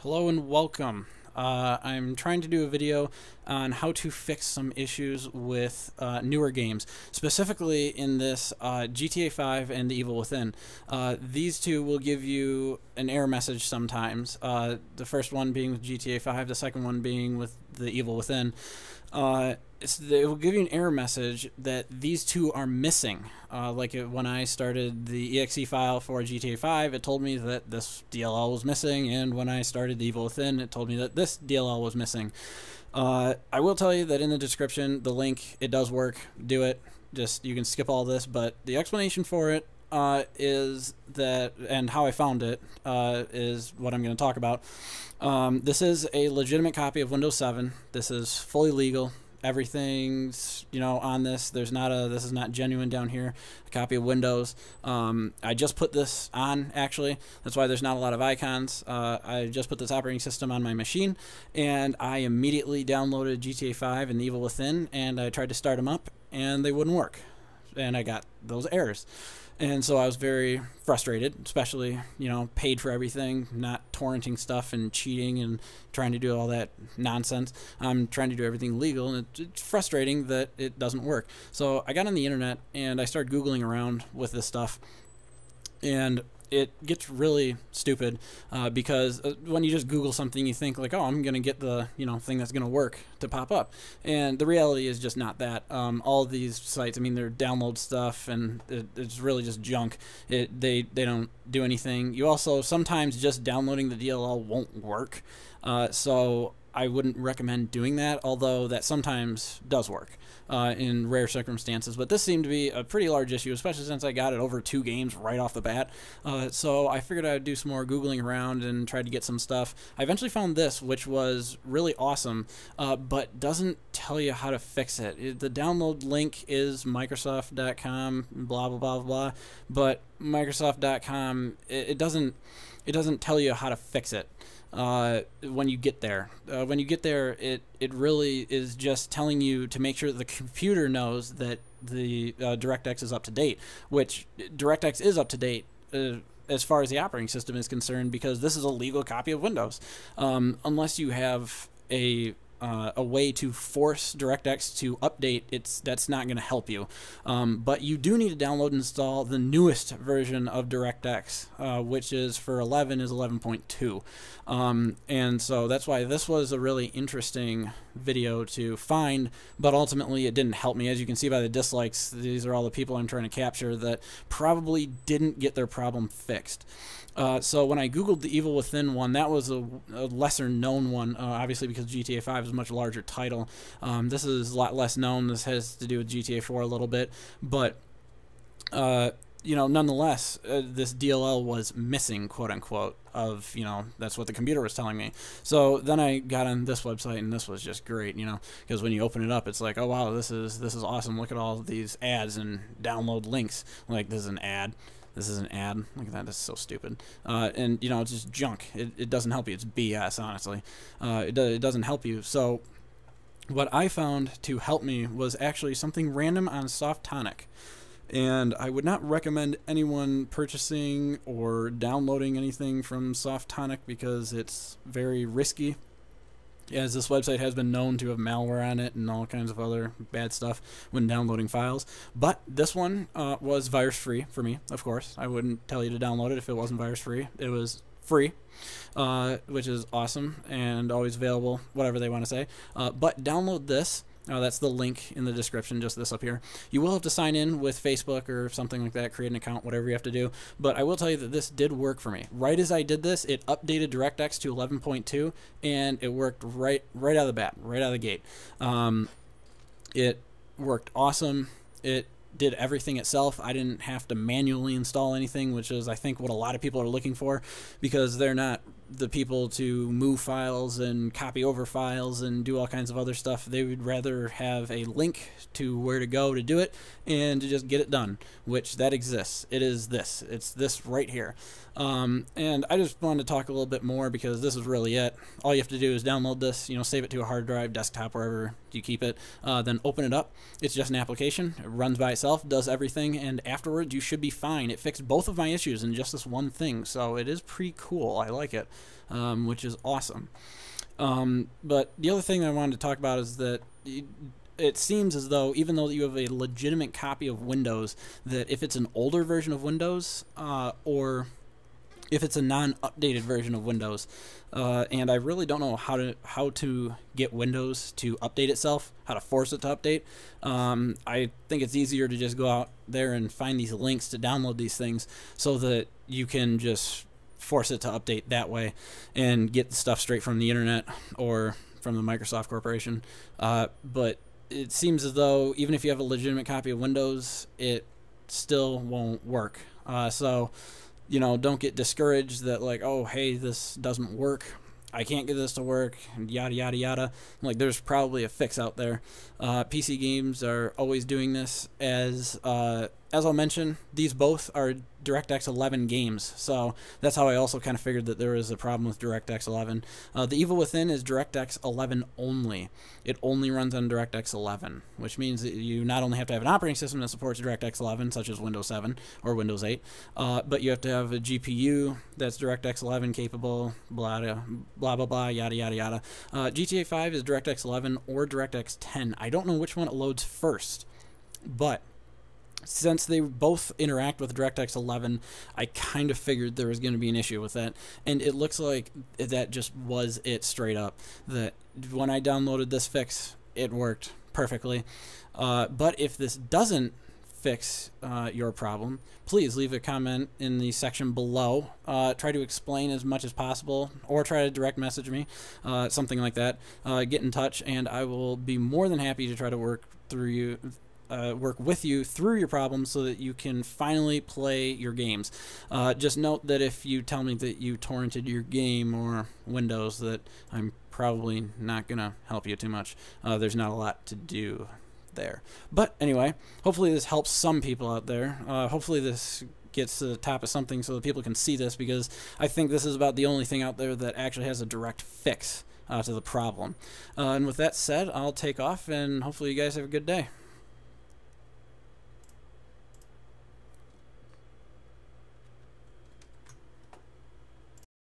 Hello and welcome. I'm trying to do a video on how to fix some issues with newer games, specifically in this GTA 5 and The Evil Within. These two will give you an error message sometimes. The first one being with GTA 5, the second one being with The Evil Within. It will give you an error message that these two are missing. When I started the exe file for GTA 5, it told me that this DLL was missing, and when I started The Evil Within, it told me that this DLL was missing. I will tell you that in the description, the link, it does work. Do it. Just, you can skip all this, but the explanation for it is that, and how I found it, is what I'm going to talk about. This is a legitimate copy of Windows 7. This is fully legal. Everything's, on this. This is not genuine down here. A copy of Windows. I just put this on, actually. That's why there's not a lot of icons. I just put this operating system on my machine, and I immediately downloaded GTA 5 and The Evil Within, and I tried to start them up, and they wouldn't work. And I got those errors. And so I was very frustrated, especially, paid for everything, not torrenting stuff and cheating and trying to do all that nonsense. I'm trying to do everything legal, and it's frustrating that it doesn't work. So I got on the internet, and I started Googling around with this stuff, and it gets really stupid because when you just Google something, you think like, oh, I'm going to get the thing that's going to work to pop up. And the reality is just not that. All of these sites, they're download stuff, and it's really just junk. They don't do anything. You also, sometimes just downloading the DLL won't work. So I wouldn't recommend doing that, although that sometimes does work in rare circumstances. But this seemed to be a pretty large issue, especially since I got it over 2 games right off the bat. So I figured I'd do some more Googling around and try to get some stuff. I eventually found this, which was really awesome, but doesn't tell you how to fix it. The download link is Microsoft.com, blah, blah, blah, blah, but Microsoft.com, it doesn't tell you how to fix it. When you get there. It really is just telling you to make sure the computer knows that the DirectX is up to date, which DirectX is up to date as far as the operating system is concerned, because this is a legal copy of Windows. Unless you have a way to force DirectX to update, that's not going to help you. But you do need to download and install the newest version of DirectX, which is for 11 is 11.2. And so that's why this was a really interesting video to find, but ultimately it didn't help me. As you can see by the dislikes, these are all the people I'm trying to capture that probably didn't get their problem fixed. So when I Googled The Evil Within one, that was a lesser known one, obviously because GTA 5 is a much larger title. This is a lot less known. This has to do with GTA 4 a little bit, but nonetheless, this DLL was missing, quote unquote, of, that's what the computer was telling me. So then I got on this website, and this was just great, because when you open it up, it's like, oh wow, this is awesome. Look at all these ads and download links. Like, this is an ad. This is an ad. Look at that. That's so stupid. And, it's just junk. It doesn't help you. It's BS, honestly. It doesn't help you. So what I found to help me was actually something random on Softonic. And I would not recommend anyone purchasing or downloading anything from Softonic because it's very risky, as this website has been known to have malware on it and all kinds of other bad stuff when downloading files. But this one was virus-free for me, of course. I wouldn't tell you to download it if it wasn't virus-free. It was free, which is awesome and always available, whatever they want to say. But download this. That's the link in the description, just this up here. You will have to sign in with Facebook or something like that, create an account, whatever you have to do. But I will tell you that this did work for me. Right as I did this, it updated DirectX to 11.2, and it worked right out of the bat, right out of the gate. It worked awesome. It did everything itself. I didn't have to manually install anything, which is, I think, what a lot of people are looking for, because they're not the people to move files and copy over files and do all kinds of other stuff. They would rather have a link to where to go to do it and to just get it done, which that exists. It is this. It's this right here. And I just wanted to talk a little bit more because this is really it. All you have to do is download this, save it to a hard drive, desktop, wherever you keep it, then open it up. It's just an application. It runs by itself, does everything, and afterwards you should be fine. It fixed both of my issues in just this one thing, so it is pretty cool. I like it. which is awesome. But the other thing I wanted to talk about is that it seems as though, even though you have a legitimate copy of Windows, that if it's an older version of Windows, or if it's a non-updated version of Windows, and I really don't know how to get Windows to update itself, how to force it to update. I think it's easier to just go out there and find these links to download these things so that you can just force it to update that way and get the stuff straight from the internet or from the Microsoft Corporation. But it seems as though even if you have a legitimate copy of Windows, it still won't work. So, you know, don't get discouraged that, like, oh, hey, this doesn't work, I can't get this to work, and yada, yada, yada. Like, there's probably a fix out there. PC games are always doing this. As I'll mention, these both are DirectX 11 games, so that's how I also kind of figured that there was a problem with DirectX 11. The Evil Within is DirectX 11 only. It only runs on DirectX 11, which means that you not only have to have an operating system that supports DirectX 11, such as Windows 7 or Windows 8, but you have to have a GPU that's DirectX 11 capable, blah, blah, blah, blah, yada, yada, yada. GTA 5 is DirectX 11 or DirectX 10. I don't know which one it loads first, but since they both interact with DirectX 11, I kind of figured there was going to be an issue with that, and it looks like that just was it straight up. That when I downloaded this fix, it worked perfectly. But if this doesn't fix your problem, please leave a comment in the section below. Try to explain as much as possible, or try to direct message me, something like that. Get in touch, and I will be more than happy to try to work with you through your problems so that you can finally play your games. Just note that if you tell me that you torrented your game or Windows, that I'm probably not going to help you too much. There's not a lot to do there. But anyway, hopefully this helps some people out there. Hopefully this gets to the top of something so that people can see this, because I think this is about the only thing out there that actually has a direct fix to the problem. And with that said, I'll take off, and hopefully you guys have a good day.